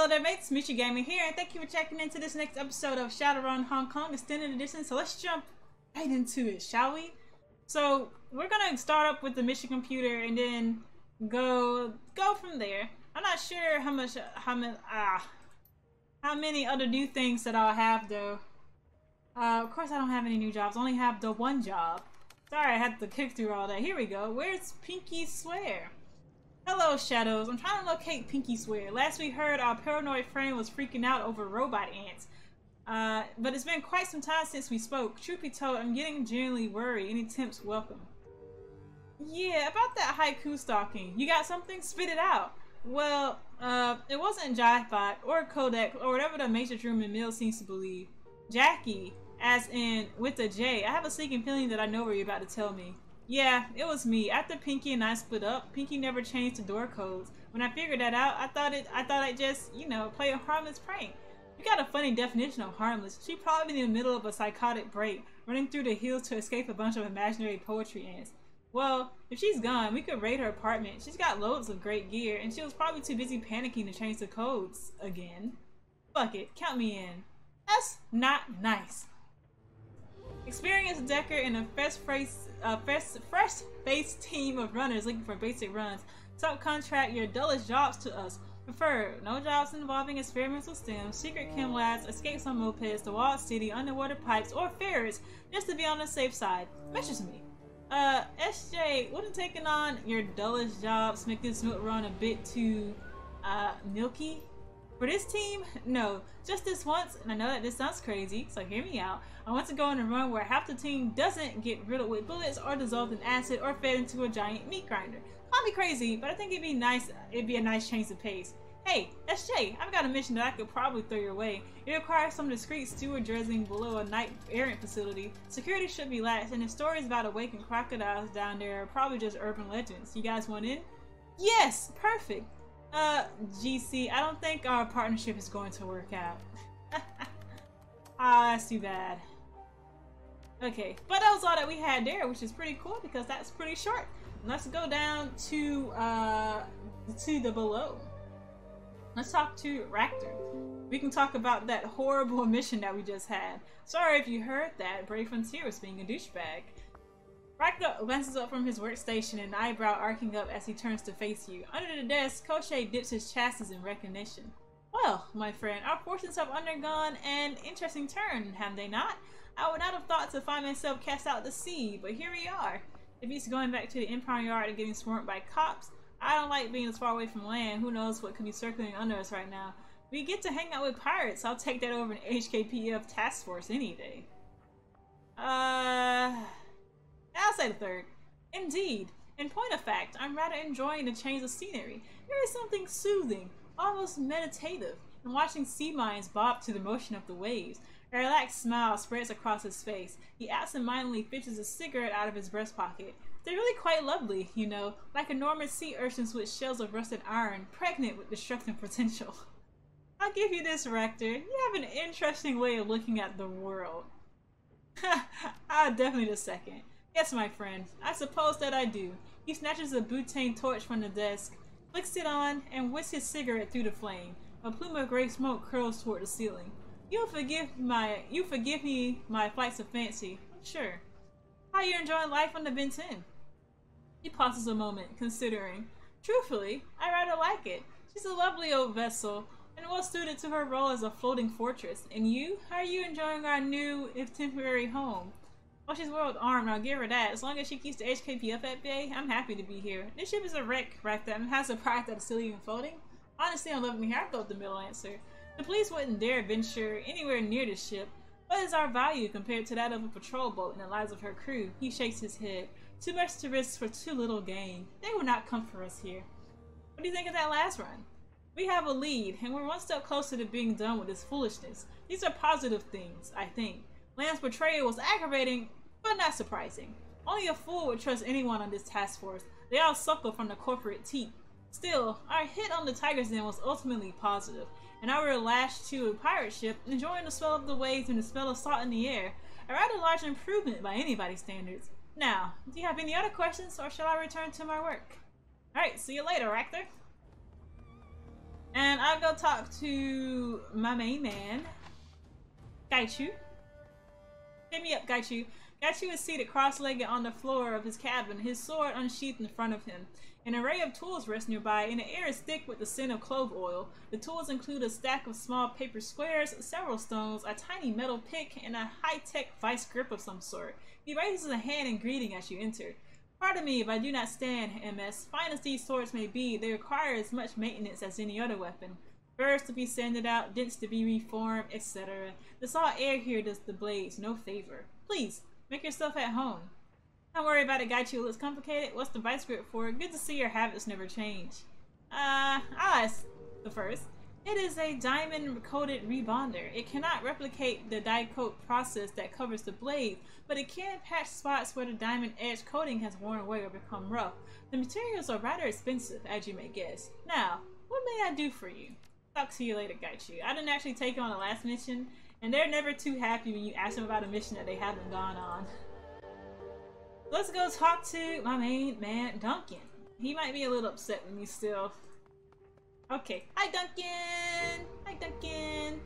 Hello there mates, Mooshi Gaming here, and thank you for checking into this next episode of ShadowRun Hong Kong Extended Edition. So let's jump right into it, shall we? So we're gonna start up with the mission computer and then go from there. I'm not sure how many other new things that I'll have though. Of course I don't have any new jobs, I only have the one job. Sorry I had to kick through all that. Here we go. Where's Pinky Swear? Hello, Shadows. I'm trying to locate Pinky Swear. Last we heard, our paranoid friend was freaking out over robot ants. But it's been quite some time since we spoke. Truth be told, I'm getting genuinely worried. Any tips welcome. Yeah, about that haiku stalking. You got something? Spit it out. Well, it wasn't Jifot or Kodak or whatever the Major Truman Mill seems to believe. Jackie, as in with a J. I have a sneaking feeling that I know what you're about to tell me. Yeah, it was me. After Pinky and I split up, Pinky never changed the door codes. When I figured that out, I thought I'd just, you know, play a harmless prank. You got a funny definition of harmless. She'd probably be in the middle of a psychotic break, running through the hills to escape a bunch of imaginary poetry ants. Well, if she's gone, we could raid her apartment. She's got loads of great gear, and she was probably too busy panicking to change the codes again. Fuck it, count me in. That's not nice. Experienced Decker and a fresh-faced team of runners looking for basic runs. Subcontract your dullest jobs to us. Prefer no jobs involving experimental STEM, secret chem labs, escapes on mopeds, the walled city, underwater pipes, or ferrets, just to be on the safe side. Message me. SJ, wouldn't taking on your dullest jobs make this milk run a bit too, milky? For this team, no. Just this once, and I know that this sounds crazy, so hear me out. I want to go on a run where half the team doesn't get riddled with bullets or dissolved in acid or fed into a giant meat grinder. Call me crazy, but I think it'd be a nice change of pace. Hey, SJ, I've got a mission that I could probably throw your way. It requires some discreet steward dredging below a night errant facility. Security should be lax, and the stories about awakened crocodiles down there are probably just urban legends. You guys want in? Yes! Perfect! GC, I don't think our partnership is going to work out. Ah, that's too bad. Okay, but that was all that we had there, which is pretty cool because that's pretty short. Let's go down to the below. Let's talk to Raptor. We can talk about that horrible mission that we just had. Sorry if you heard that. Brave Frontier was being a douchebag. Raptor glances up from his workstation, an eyebrow arcing up as he turns to face you. Under the desk, Koche dips his chassis in recognition. Well, my friend, our fortunes have undergone an interesting turn, have they not? I would not have thought to find myself cast out to sea, but here we are. If he's going back to the impound yard and getting swarmed by cops, I don't like being as far away from land. Who knows what could be circling under us right now. We get to hang out with pirates. I'll take that over an HKPF task force any day. I'll say the third. Indeed. In point of fact, I'm rather enjoying the change of scenery. There is something soothing, almost meditative, in watching sea mines bob to the motion of the waves. A relaxed smile spreads across his face. He absentmindedly fishes a cigarette out of his breast pocket. They're really quite lovely, you know, like enormous sea urchins with shells of rusted iron, pregnant with destructive potential. I'll give you this, Rector. You have an interesting way of looking at the world. Definitely the second. Yes, my friend. I suppose that I do. He snatches a butane torch from the desk, flicks it on, and whisks his cigarette through the flame. A plume of gray smoke curls toward the ceiling. You forgive me my flights of fancy. Sure. How are you enjoying life on the Ben 10? He pauses a moment, considering. Truthfully, I rather like it. She's a lovely old vessel, and well suited to her role as a floating fortress. And you? How are you enjoying our new, if temporary, home? Well, she's well-armed, I'll give her that. As long as she keeps the HKPF at bay, I'm happy to be here. This ship is a wreck right there and has a product that is still even floating. Honestly, I'm loving here. I thought the middle answer. The police wouldn't dare venture anywhere near this ship. What is our value compared to that of a patrol boat in the lives of her crew? He shakes his head. Too much to risk for too little gain. They will not come for us here. What do you think of that last run? We have a lead, and we're one step closer to being done with this foolishness. These are positive things, I think. Land's betrayal was aggravating, but not surprising. Only a fool would trust anyone on this task force. They all suckle from the corporate teat. Still, our hit on the Tiger's Den was ultimately positive, and I were lashed to a pirate ship, enjoying the smell of the waves and the smell of salt in the air. A rather large improvement by anybody's standards. Now, do you have any other questions, or shall I return to my work? Alright, see you later, Raptor. And I'll go talk to my main man, Gaichu. Hit me up, Gaichu. Gaichu is seated cross-legged on the floor of his cabin, his sword unsheathed in front of him. An array of tools rests nearby, and the air is thick with the scent of clove oil. The tools include a stack of small paper squares, several stones, a tiny metal pick, and a high-tech vice grip of some sort. He raises a hand in greeting as you enter. Pardon me if I do not stand, MS. Fine as these swords may be, they require as much maintenance as any other weapon. Burrs to be sanded out, dents to be reformed, etc. The salt air here does the blades no favor. Please, make yourself at home. Don't worry about it, Gaichu. It looks complicated. What's the vice grip for? Good to see your habits never change. I'll ask the first. It is a diamond-coated rebonder. It cannot replicate the die coat process that covers the blade, but it can patch spots where the diamond edge coating has worn away or become rough. The materials are rather expensive, as you may guess. Now, what may I do for you? Talk to you later, Gaichu. I didn't actually take on the last mission, and they're never too happy when you ask them about a mission that they haven't gone on. Let's go talk to my main man, Duncan. He might be a little upset with me still. Okay. Hi, Duncan! Hi, Duncan!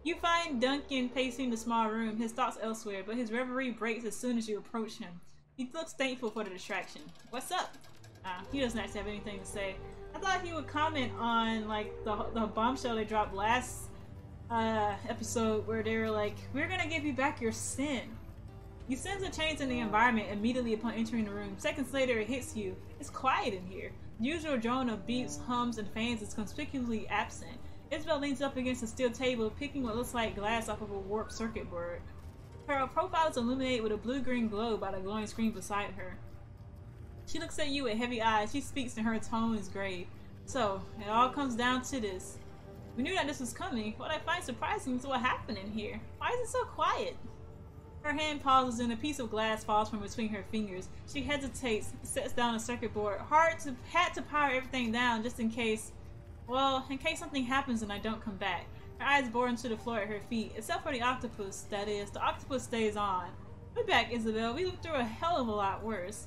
You find Duncan pacing the small room, his thoughts elsewhere, but his reverie breaks as soon as you approach him. He looks thankful for the distraction. What's up? He doesn't actually have anything to say. I thought he would comment on, like, the bombshell they dropped last episode where they were like, we're gonna give you back your sin. You sense a change in the environment immediately upon entering the room. Seconds later, it hits you. It's quiet in here. The usual drone of beeps, hums, and fans is conspicuously absent. Isabel leans up against a steel table, picking what looks like glass off of a warped circuit board. Her profile is illuminated with a blue-green glow by the glowing screen beside her. She looks at you with heavy eyes. She speaks and her tone is grave. So, it all comes down to this. We knew that this was coming. What I find surprising is what happened in here. Why is it so quiet? Her hand pauses and a piece of glass falls from between her fingers. She hesitates, sets down a circuit board. Had to power everything down just in case, well, in case something happens and I don't come back. Her eyes bore into the floor at her feet. Except for the octopus, that is. The octopus stays on. We're back, Isabel. We lived through a hell of a lot worse.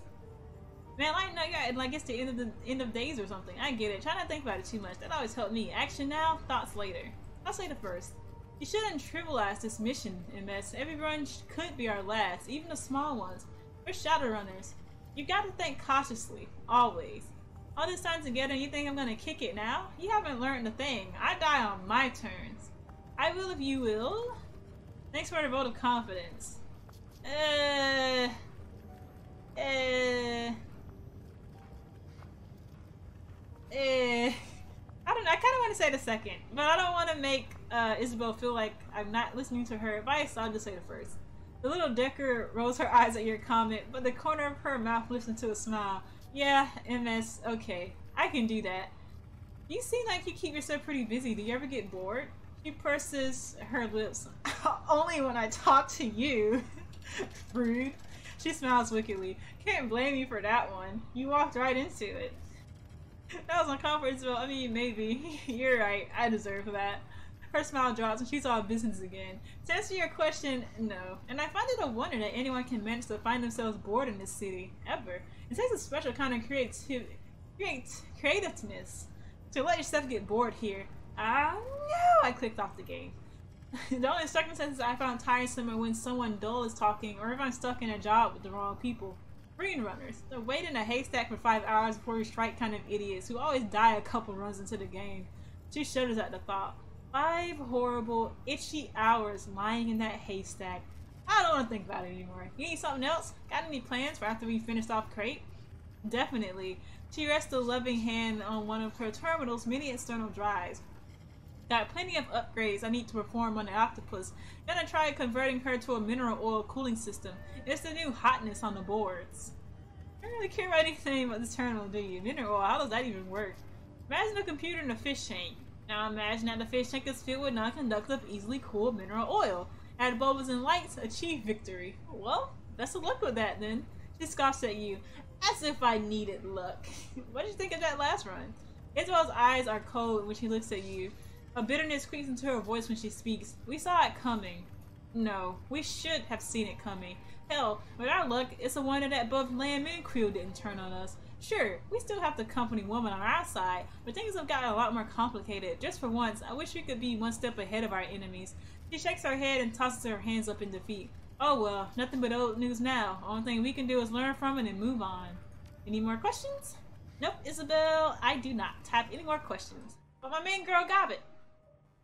Man, I know you're like it's the end of days or something. I get it. Try not to think about it too much. That always helped me. Action now, thoughts later. I'll say the first. You shouldn't trivialize this mission, MS. Every run could be our last, even the small ones. We're Shadowrunners. You've got to think cautiously, always. All this time together and you think I'm gonna kick it now? You haven't learned a thing. I die on my terms. I will if you will. Thanks for the vote of confidence. I don't know, I kind of want to say the second, but I don't want to make Isabel feel like I'm not listening to her advice, so I'll just say the first. The little Decker rolls her eyes at your comment, but the corner of her mouth lifts into a smile. Yeah, MS, okay, I can do that. You seem like you keep yourself pretty busy. Do you ever get bored? She purses her lips. Only when I talk to you. Rude. She smiles wickedly. Can't blame you for that one. You walked right into it. That was uncalled for, Isabel. I mean, maybe. You're right. I deserve that. Her smile drops and she's all business again. To answer your question, no. And I find it a wonder that anyone can manage to find themselves bored in this city. Ever. It takes a special kind of creativeness to let yourself get bored here. No! I clicked off the game. The only circumstances I found tiresome are when someone dull is talking or if I'm stuck in a job with the wrong people. Green runners. They wait in a haystack for 5 hours before you strike kind of idiots who always die a couple runs into the game. She shudders at the thought. 5 horrible, itchy hours lying in that haystack. I don't want to think about it anymore. You need something else? Got any plans for after we finished off crate? Definitely. She rests a loving hand on one of her terminal's many external drives. Got plenty of upgrades I need to perform on the octopus. Gonna try converting her to a mineral oil cooling system. It's the new hotness on the boards. I don't really care about anything about this terminal, do you? Mineral oil, how does that even work? Imagine a computer in a fish tank. Now imagine that the fish tank is filled with non-conductive, easily cooled mineral oil. Add bubbles and lights, achieve victory. Well, best of luck with that then. She scoffs at you. As if I needed luck. What did you think of that last run? Isabel's eyes are cold when she looks at you. A bitterness creeps into her voice when she speaks. We saw it coming. No, we should have seen it coming. Hell, with our luck, it's a wonder that both Land and Creel didn't turn on us. Sure, we still have the company woman on our side, but things have gotten a lot more complicated. Just for once, I wish we could be one step ahead of our enemies. She shakes her head and tosses her hands up in defeat. Oh well, nothing but old news now. Only thing we can do is learn from it and move on. Any more questions? Nope, Isabel, I do not have any more questions. But my main girl, Gobbet,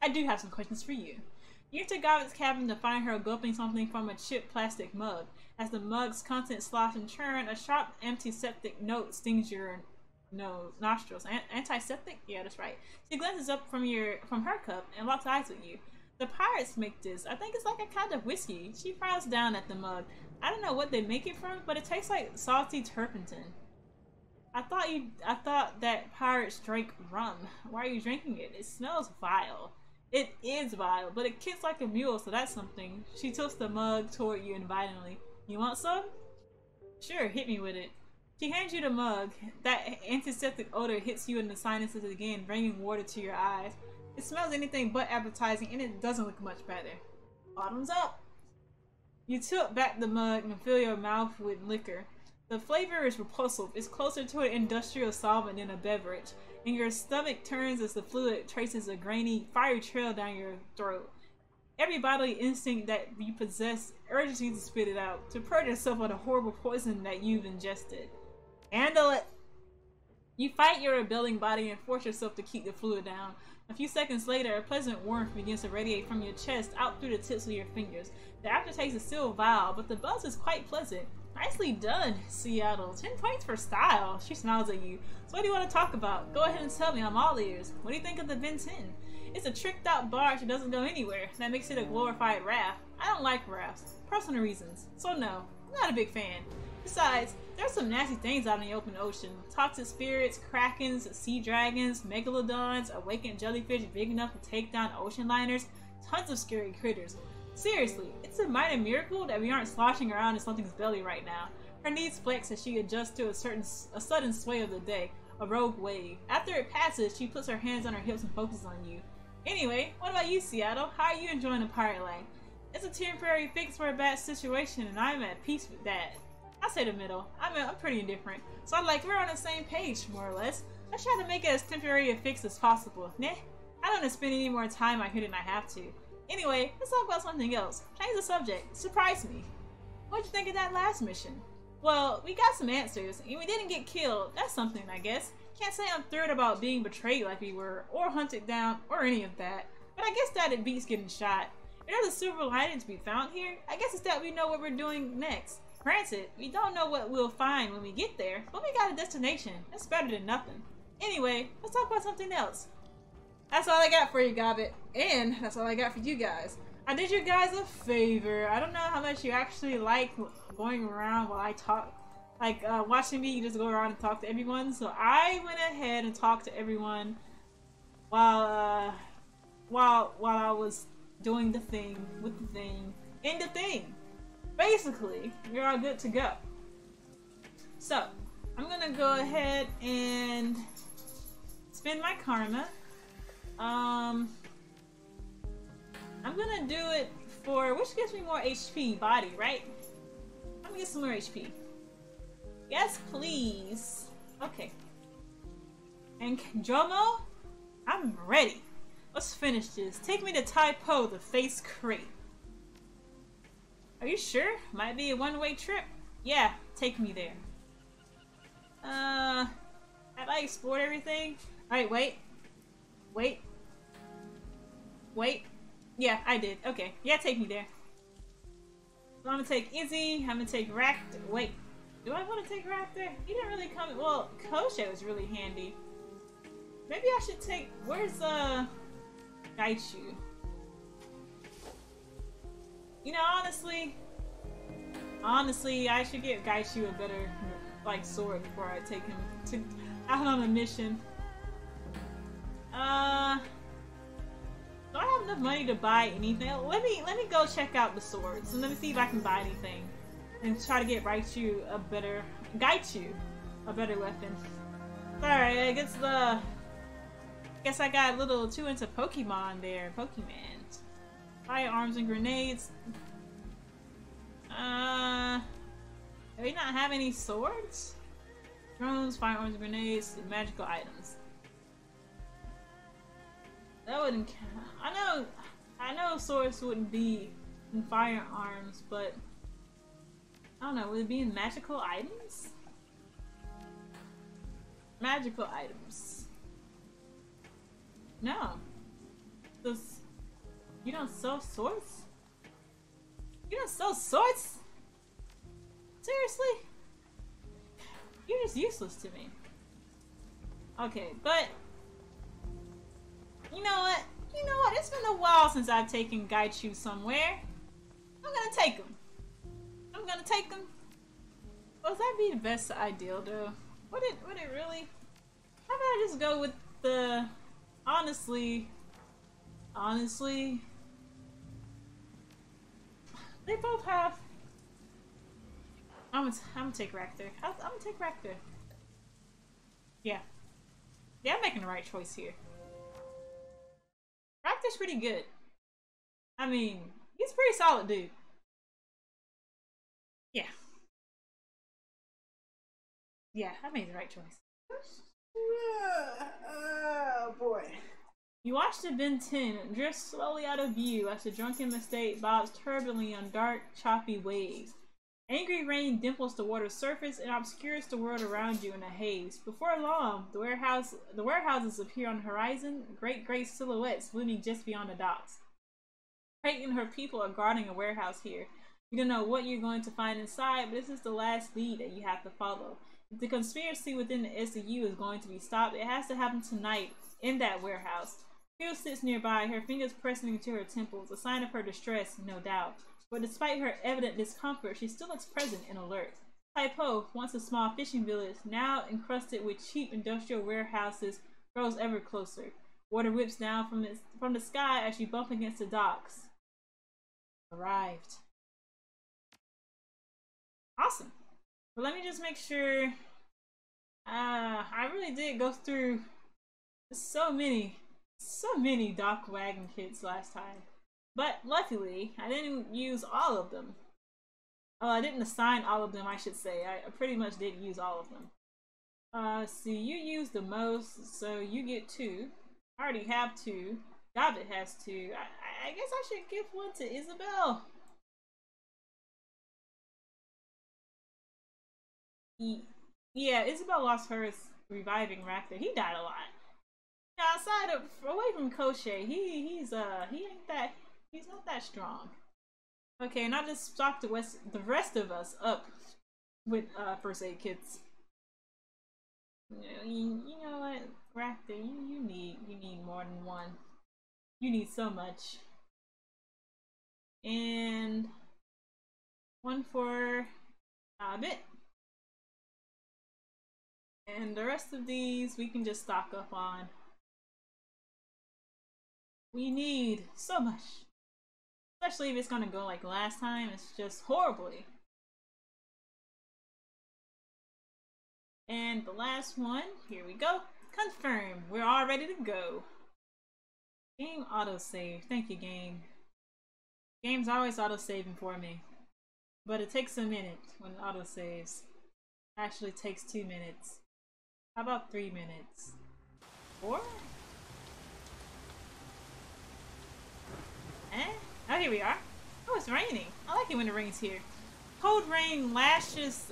I do have some questions for you. You enter Gobbet's cabin to find her gulping something from a chipped plastic mug. As the mug's contents slosh and churn, a sharp antiseptic note stings your nostrils. Antiseptic? Yeah, that's right. She glances up from her cup and locks eyes with you. The pirates make this. I think it's like a kind of whiskey. She frowns down at the mug. I don't know what they make it from, but it tastes like salty turpentine. I thought that pirates drank rum. Why are you drinking it? It smells vile. It is vile, but it kicks like a mule, so that's something. She tilts the mug toward you invitingly. You want some? Sure, hit me with it. She hands you the mug. That antiseptic odor hits you in the sinuses again, bringing water to your eyes. It smells anything but appetizing, and it doesn't look much better. Bottoms up! You tilt back the mug and fill your mouth with liquor. The flavor is repulsive. It's closer to an industrial solvent than a beverage, and your stomach turns as the fluid traces a grainy, fiery trail down your throat. Every bodily instinct that you possess urges you to spit it out, to purge yourself of the horrible poison that you've ingested. Handle it! You fight your rebelling body and force yourself to keep the fluid down. A few seconds later, a pleasant warmth begins to radiate from your chest out through the tips of your fingers. The aftertaste is still vile, but the buzz is quite pleasant. Nicely done, Seattle. 10 points for style. She smiles at you. So what do you want to talk about? Go ahead and tell me. I'm all ears. What do you think of the Ben 10? It's a tricked out barge that doesn't go anywhere. That makes it a glorified raft. I don't like rafts. Personal reasons. So no, I'm not a big fan. Besides, there's some nasty things out in the open ocean. Toxic spirits, krakens, sea dragons, megalodons, awakened jellyfish big enough to take down ocean liners. Tons of scary critters. Seriously, it's a minor miracle that we aren't sloshing around in something's belly right now. Her knees flex as she adjusts to a sudden sway of the day, a rogue wave. After it passes, she puts her hands on her hips and focuses on you. Anyway, what about you, Seattle? How are you enjoying the pirate life? It's a temporary fix for a bad situation, and I'm at peace with that. I say the middle. I'm pretty indifferent. So I'm like, we're on the same page, more or less. Let's try to make it as temporary a fix as possible. Nah, I don't want to spend any more time out here than I have to. Anyway, let's talk about something else. Change the subject. Surprise me. What'd you think of that last mission? Well, we got some answers, and we didn't get killed. That's something, I guess. Can't say I'm thrilled about being betrayed like we were, or hunted down, or any of that. But I guess that it beats getting shot. If there's a silver lining to be found here, I guess it's that we know what we're doing next. Granted, we don't know what we'll find when we get there, but we got a destination. That's better than nothing. Anyway, let's talk about something else. That's all I got for you, Gobbet. And that's all I got for you guys. I did you guys a favor. I don't know how much you actually like going around while I talk. Like, watching me just go around and talk to everyone. So I went ahead and talked to everyone while I was doing the thing, with the thing, in the thing. Basically, you're all good to go. So, I'm gonna go ahead and spend my karma. I'm gonna do it for, which gives me more HP, body, right? I'm gonna get some more HP. Yes, please. Okay. And Jomo, I'm ready. Let's finish this. Take me to Tai Po, the face crate. Are you sure? Might be a one-way trip. Yeah, take me there. Have I explored everything? Alright, wait. Yeah, I did. Okay. Yeah, take me there. So I'm gonna take Izzy. I'm gonna take Raptor. Wait. Do I want to take Raptor? He didn't really come. Well, Kosho is really handy. Maybe I should take. Where's Gaichu? You know, honestly, I should get Gaichu a better like sword before I take him out on a mission. Do I have enough money to buy anything? Let me go check out the swords and let me see if I can buy anything and try to get Gaichu a better weapon. Sorry, I guess I got a little too into Pokemon there. Pokemon. Firearms and grenades. Do we not have any swords? Drones, firearms, grenades, and magical items. That wouldn't count. I know swords wouldn't be in firearms, but I don't know, would it be in magical items? Magical items. No. You don't sell swords? You don't sell swords? Seriously? You're just useless to me. Okay, but you know what? You know what? It's been a while since I've taken Gaichu somewhere. I'm gonna take him. I'm gonna take him. Well, would that be the best ideal though? Would it really? How about I just go with the honestly, they both have. I'm gonna take Raptor. I'm gonna take Raptor. Yeah, I'm making the right choice here. Raptor's pretty good. I mean, he's a pretty solid dude. Yeah, I made the right choice. Oh boy. You watch the Ben 10 drift slowly out of view as the drunken mistake bobs turbulently on dark, choppy waves. Angry rain dimples the water's surface and obscures the world around you in a haze. Before long, the warehouses appear on the horizon, great gray silhouettes looming just beyond the docks. Crate and her people are guarding a warehouse here. You don't know what you're going to find inside, but this is the last lead that you have to follow. If the conspiracy within the SCU is going to be stopped, it has to happen tonight in that warehouse. Phil sits nearby, her fingers pressing into her temples, a sign of her distress, no doubt. But despite her evident discomfort, she still looks present and alert. Taipo, once a small fishing village, now encrusted with cheap industrial warehouses, grows ever closer. Water whips down from the sky as you bump against the docks. Arrived. Awesome. But let me just make sure. I really did go through so many dock wagon kits last time. But luckily, I didn't use all of them. Oh, I didn't assign all of them, I should say. I pretty much did use all of them. See, you used the most, so you get 2. I already have 2. David has 2. I guess I should give one to Isabel. Yeah, Isabel lost hers reviving Raptor. He died a lot. Outside of, away from Koshé, he's not that strong. Okay, and I'll just stock the rest of us up with first aid kits. You know what, Raptor, you need more than one. You need so much. And one for a bit. And the rest of these we can just stock up on. We need so much. Especially if it's gonna go like last time, it's just horribly. And the last one, here we go. Confirm, we're all ready to go. Game autosave, thank you game. Game's always autosaving for me. But it takes a minute when it autosaves. Actually takes 2 minutes. How about 3 minutes? 4? Oh, here we are. Oh, it's raining. I like it when it rains here. Cold rain lashes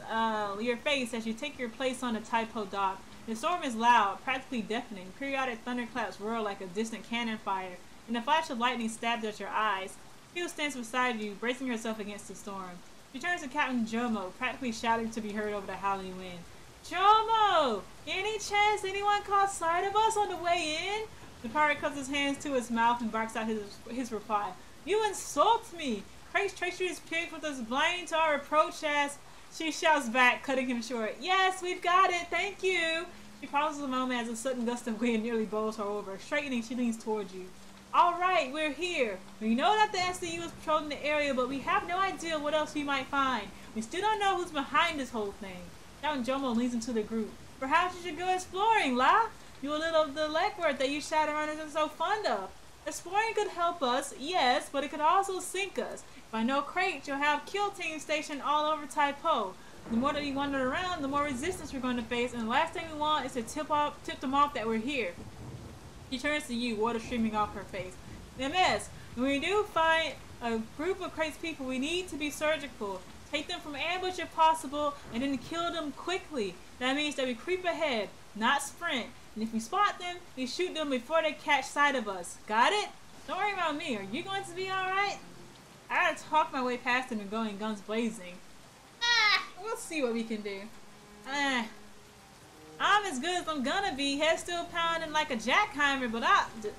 your face as you take your place on the Taipo dock. The storm is loud, practically deafening. Periodic thunderclaps roar like a distant cannon fire, and a flash of lightning stabs at your eyes. Phil stands beside you, bracing herself against the storm. She turns to Captain Jomo, practically shouting to be heard over the howling wind. Jomo! Any chance anyone caught sight of us on the way in? The pirate cups his hands to his mouth and barks out his reply. You insult me! Craig's treachery is picked with us blind to our approach as she shouts back, cutting him short. Yes, we've got it, thank you! She pauses a moment as a sudden gust of wind nearly bowls her over. Straightening, she leans towards you. Alright, we're here. We know that the SCU is patrolling the area, but we have no idea what else we might find. We still don't know who's behind this whole thing. Captain Jomo leans into the group. Perhaps you should go exploring, La? You a little of the legwork that you Shadowrunners are so fond of. Exploring could help us, yes, but it could also sink us. If I know Crate, you'll have kill teams stationed all over Taipo. The more that we wander around, the more resistance we're going to face, and the last thing we want is to tip them off that we're here. She turns to you, water streaming off her face. MS, when we do find a group of crazy people, we need to be surgical. Take them from ambush if possible, and then kill them quickly. That means that we creep ahead, not sprint. And if we spot them, we shoot them before they catch sight of us. Got it? Don't worry about me. Are you going to be alright? I gotta talk my way past them and going guns blazing. We'll see what we can do. I'm as good as I'm gonna be, head still pounding like a jackheimer, but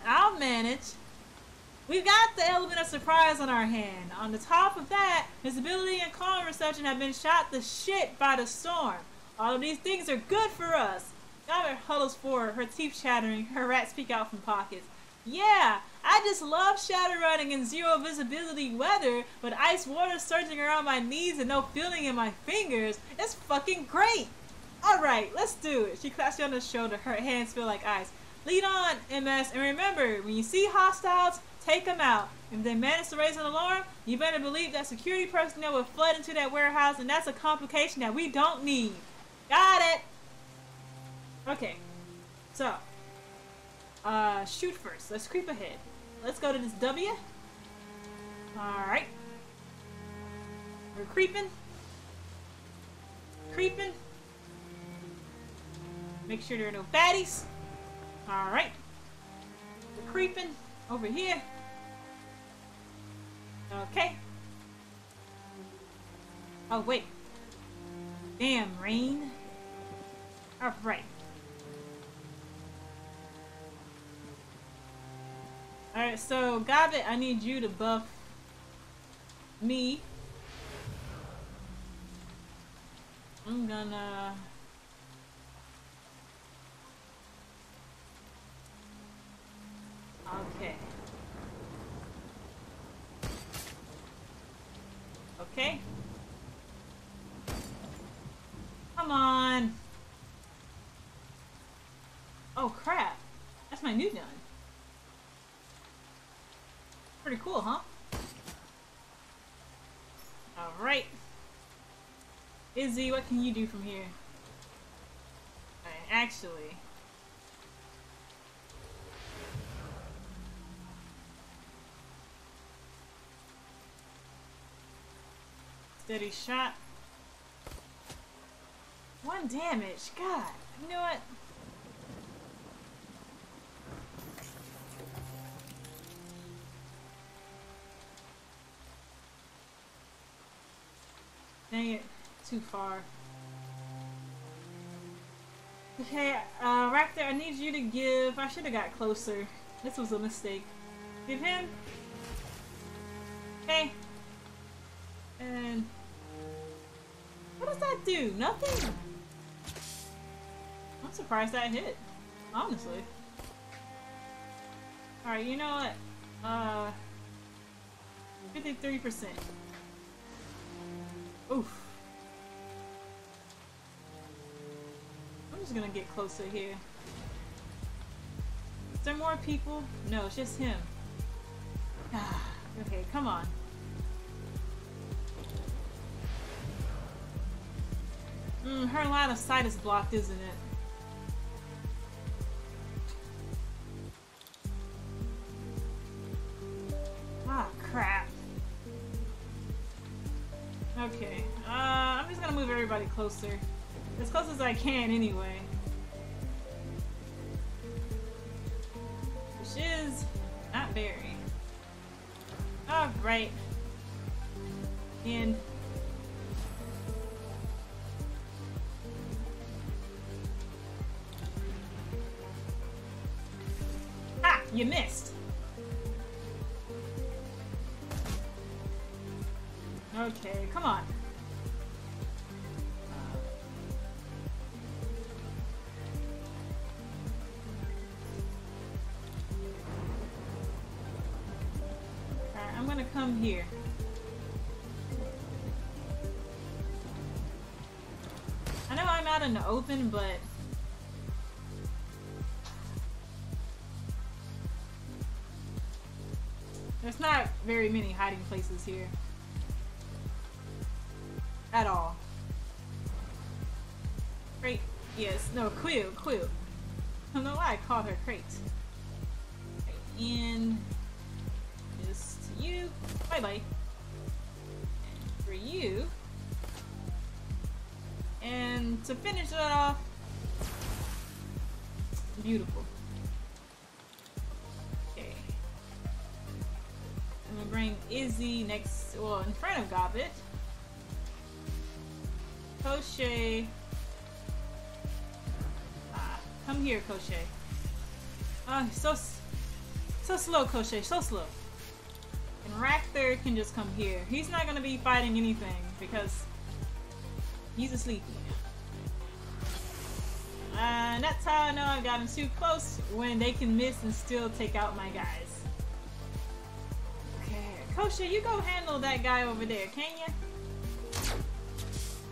I'll manage. We've got the element of surprise on our hand. On the top of that, visibility and call reception have been shot to shit by the storm. All of these things are good for us. Gabby huddles forward, her teeth chattering, her rats peek out from pockets. Yeah, I just love shadowrunning in zero visibility weather, but ice water surging around my knees and no feeling in my fingers. It's fucking great. Alright, let's do it. She claps you on the shoulder, her hands feel like ice. Lead on, MS, and remember, when you see hostiles, take them out. If they manage to raise an alarm, you better believe that security personnel will flood into that warehouse, and that's a complication that we don't need. Got it! Okay, so, shoot first. Let's creep ahead. Let's go to this W. Alright. We're creeping. Creeping. Make sure there are no fatties. Alright. We're creeping over here. Okay. Oh, wait. Damn, rain. Alright. Alright, so Gabby, I need you to buff me. I'm gonna... Okay. Okay. Come on. Oh crap. That's my new gun. Pretty cool, huh? Alright. Izzy, what can you do from here? Alright, actually... Steady shot. 1 damage. God. You know what? Dang it. Too far. Okay, right there, I need you to give... I should have got closer. This was a mistake. Give him. Okay. And... what does that do? Nothing? I'm surprised that hit. Honestly. Alright, you know what? 53%. Oof. I'm just gonna get closer here. Is there more people? No, it's just him. Okay, come on. Her line of sight is blocked, isn't it? Ah, crap. Okay, I'm just gonna move everybody closer. As close as I can, anyway. Which is not very. Alright. And... ha! You missed! Okay, come on. Alright, I'm gonna come here. I know I'm out in the open, but there's not very many hiding places here. At all. Crate. Yes. No, Quill. Quill. I don't know why I called her Crate. Okay, and this to you. Bye bye. And for you. And to finish that off, beautiful. Okay. I'm gonna bring Izzy next, well, in front of Gobbet. Koshe. Come here, Koshe. Oh, so slow, Koshe, so slow. And Rakther can just come here. He's not gonna be fighting anything because he's asleep. And that's how I know I've gotten too close, when they can miss and still take out my guys. Okay, Koshe, you go handle that guy over there, can you?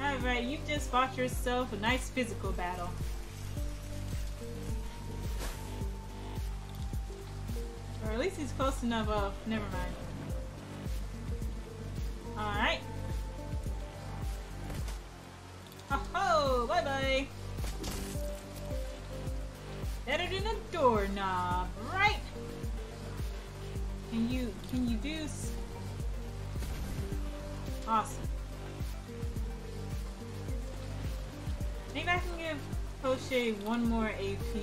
Alright, you just fought yourself a nice physical battle. Or at least he's close enough of, never mind. Alright. Oh, bye bye. Better than a doorknob, right? Can you do? Awesome. Maybe I can give Koshe one more AP.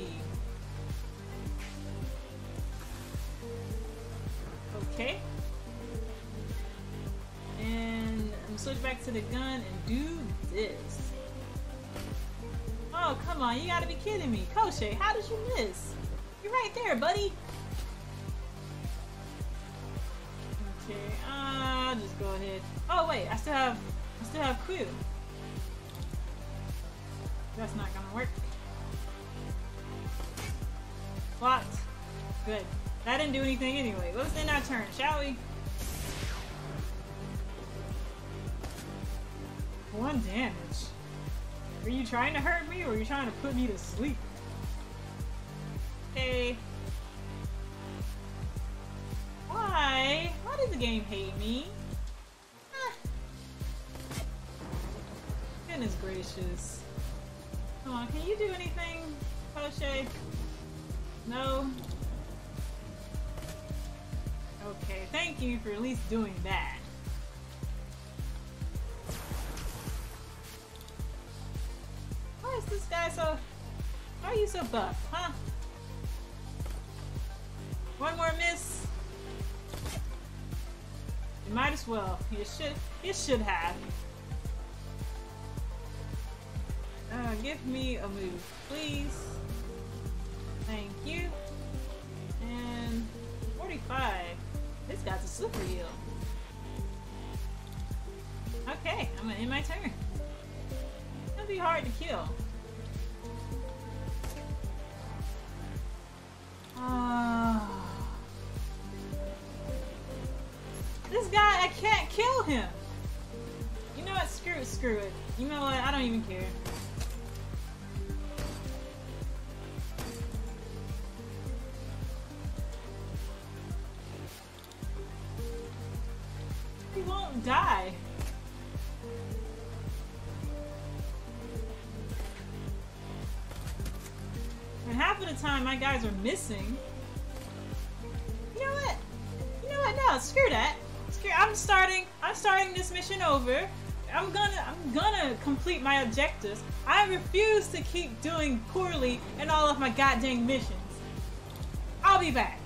Okay. And I'm gonna switch back to the gun and do this. Oh, come on, you gotta be kidding me. Koshe, how did you miss? You're right there, buddy. Okay, I'll just go ahead. Oh wait, I still have Quill. That's not gonna work. Blocked. Good. That didn't do anything anyway. Let's end our turn, shall we? 1 damage. Were you trying to hurt me, or were you trying to put me to sleep? Okay. Why? Why does the game hate me? Ah. Goodness gracious. Come on, can you do anything, Koshe? No? Okay, thank you for at least doing that. Why is this guy so... Why are you so buff, huh? One more miss. You might as well. You should have. Give me a move, please. Thank you. And 45. This guy's a super heal. Okay, I'm gonna end my turn. It's gonna be hard to kill. This guy, I can't kill him. You know what? Screw it. You know what? I don't even care. He won't die. And half of the time my guys are missing. You know what? You know what? No, screw that. I'm starting this mission over. I'm gonna complete my objectives. I refuse to keep doing poorly in all of my goddamn missions. I'll be back.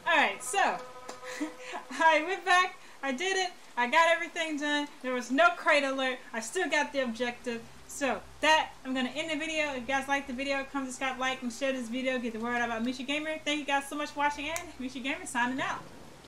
Alright, so I went back, I did it, I got everything done, there was no crate alert, I still got the objective. So that, I'm going to end the video. If you guys liked the video, come subscribe, like, and share this video, get the word out about Mooshi Gamer. Thank you guys so much for watching, and Mooshi Gamer signing out.